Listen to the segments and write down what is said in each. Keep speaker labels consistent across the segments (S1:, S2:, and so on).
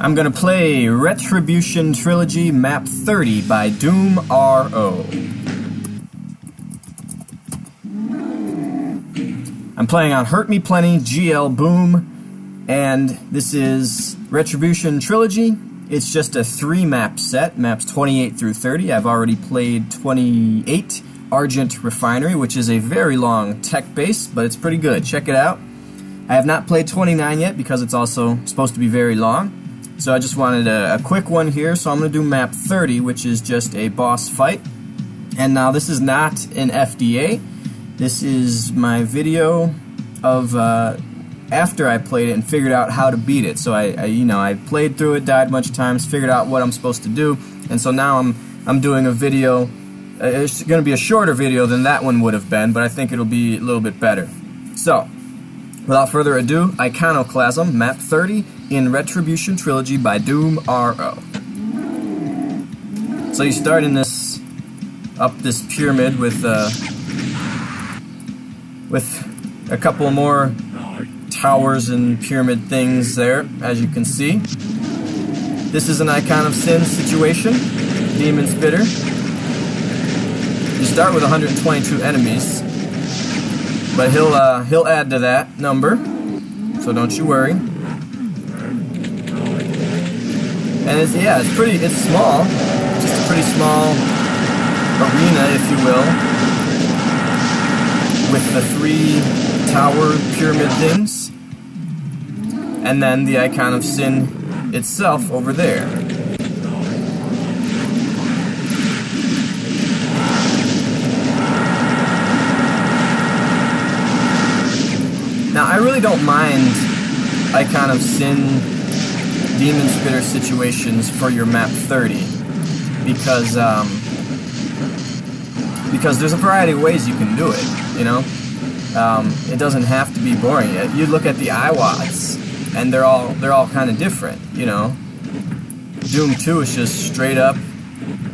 S1: I'm gonna play Retribution Trilogy Map 30 by Doom RO. I'm playing on Hurt Me Plenty, GL Boom, and this is Retribution Trilogy. It's just a 3-map set, maps 28 through 30. I've already played 28, Argent Refinery, which is a very long tech base, but it's pretty good. Check it out. I have not played 29 yet because it's also supposed to be very long. So I just wanted a quick one here, so I'm going to do map 30, which is just a boss fight. And now this is not an FDA. This is my video of after I played it and figured out how to beat it. So I played through it, died a bunch of times, figured out what I'm supposed to do, and so now I'm doing a video. It's going to be a shorter video than that one would have been, but I think it'll be a little bit better. So, without further ado, Iconoclasm, map 30 in Retribution Trilogy by Doom RO. So you start in up this pyramid with a couple more towers and pyramid things there, as you can see. This is an Icon of Sin situation, Demon Spitter. You start with 122 enemies, but he'll add to that number, so don't you worry. And it's small, just a pretty small arena, if you will, with the 3 tower pyramid things, and then the Icon of Sin itself over there. Now, I really don't mind Icon of Sin Demon Spitter situations for your map 30 because there's a variety of ways you can do it, you know? It doesn't have to be boring. You look at the IWADs, and they're all kind of different, you know? Doom 2 is just straight up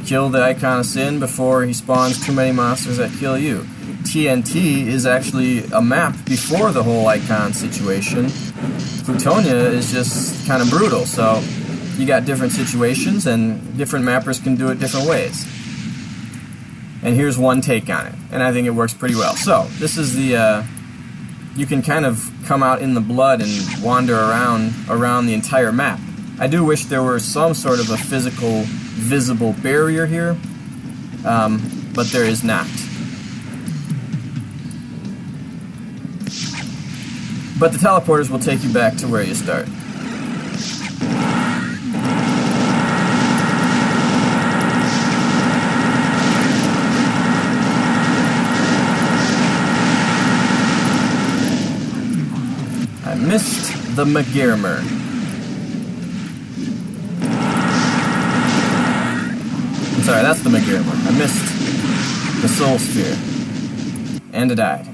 S1: kill the Icon of Sin before he spawns too many monsters that kill you. TNT is actually a map before the whole Icon situation. Plutonia is just kind of brutal, so you got different situations and different mappers can do it different ways. And here's one take on it, and I think it works pretty well. So, this is the, you can kind of come out in the blood and wander around the entire map. I do wish there were some sort of a physical, visible barrier here, but there is not. But the teleporters will take you back to where you start. I missed the McGirmer. I'm sorry, that's the McGirmer. I missed the Soul Sphere. And I died.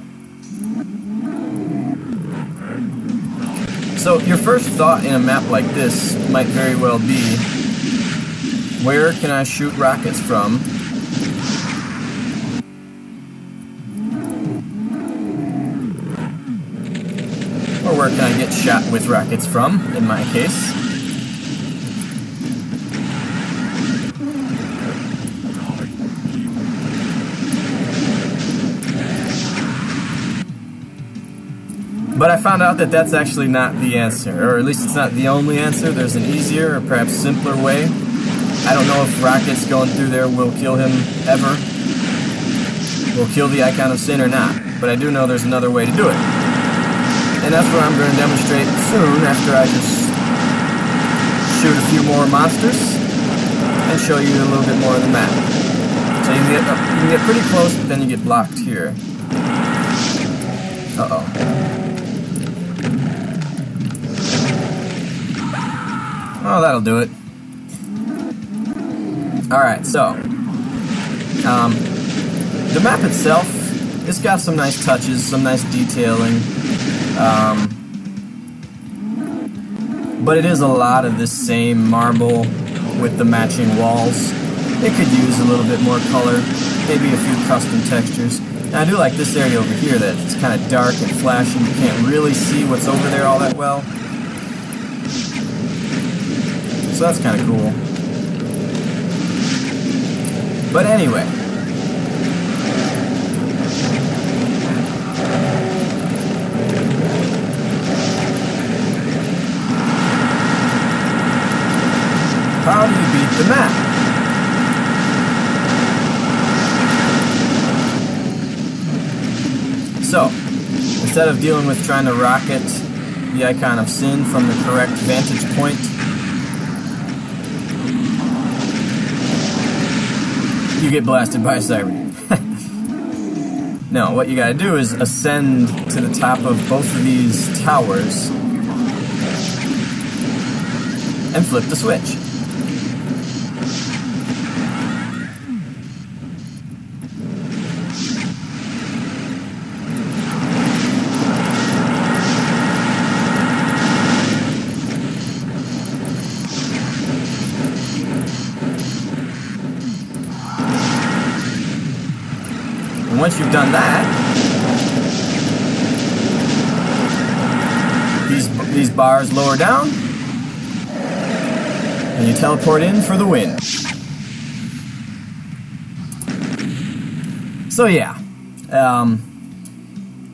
S1: So your first thought in a map like this might very well be, where can I shoot rockets from? Or where can I get shot with rockets from, in my case? But I found out that that's actually not the answer, or at least it's not the only answer. There's an easier or perhaps simpler way. I don't know if rockets going through there will kill him ever, will kill the Icon of Sin or not, but I do know there's another way to do it. And that's what I'm going to demonstrate soon after I just shoot a few more monsters and show you a little bit more of the map. So you can get pretty close, but then you get blocked here. Uh-oh. Oh, that'll do it. Alright, so the map itself, it's got some nice touches, some nice detailing, but it is a lot of this same marble with the matching walls. It could use a little bit more color, maybe a few custom textures. Now, I do like this area over here that it's kind of dark and flashy. You can't really see what's over there all that well. So that's kind of cool. But anyway. How do you beat the map? So, instead of dealing with trying to rocket the Icon of Sin from the correct vantage point, you get blasted by a Cyber. No, what you gotta do is ascend to the top of both of these towers and flip the switch. And once you've done that, these bars lower down, and you teleport in for the win. So yeah,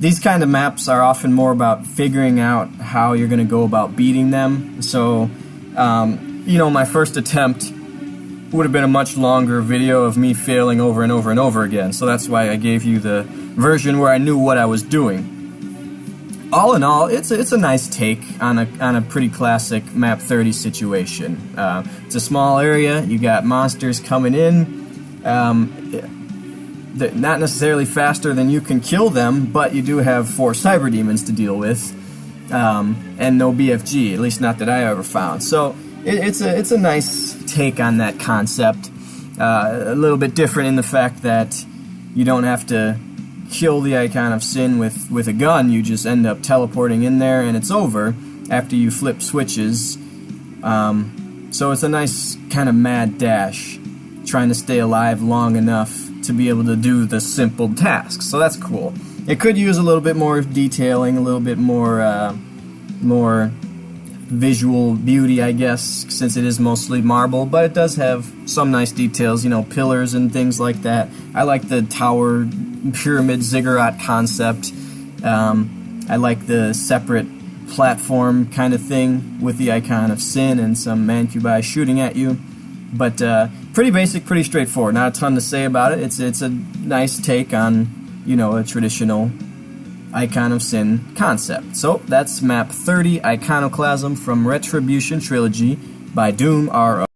S1: these kind of maps are often more about figuring out how you're going to go about beating them. So, you know, my first attempt would have been a much longer video of me failing over and over and over again. So that's why I gave you the version where I knew what I was doing. All in all, it's a nice take on a pretty classic map 30 situation. It's a small area. You got monsters coming in. Not necessarily faster than you can kill them, but you do have 4 cyber demons to deal with, and no BFG, at least not that I ever found. So it's a nice take on that concept. A little bit different in the fact that you don't have to kill the Icon of Sin with a gun. You just end up teleporting in there and it's over after you flip switches. So it's a nice kind of mad dash, trying to stay alive long enough to be able to do the simple tasks. So that's cool. It could use a little bit more detailing, a little bit more more visual beauty, I guess, since it is mostly marble, but it does have some nice details, you know, pillars and things like that. I like the tower pyramid ziggurat concept. I like the separate platform kind of thing with the Icon of Sin and some mancubi shooting at you. But pretty basic, pretty straightforward. Not a ton to say about it. It's a nice take on, you know, a traditional Icon of Sin concept. So that's map 30, Iconoclasm from Retribution Trilogy by Doom R.O.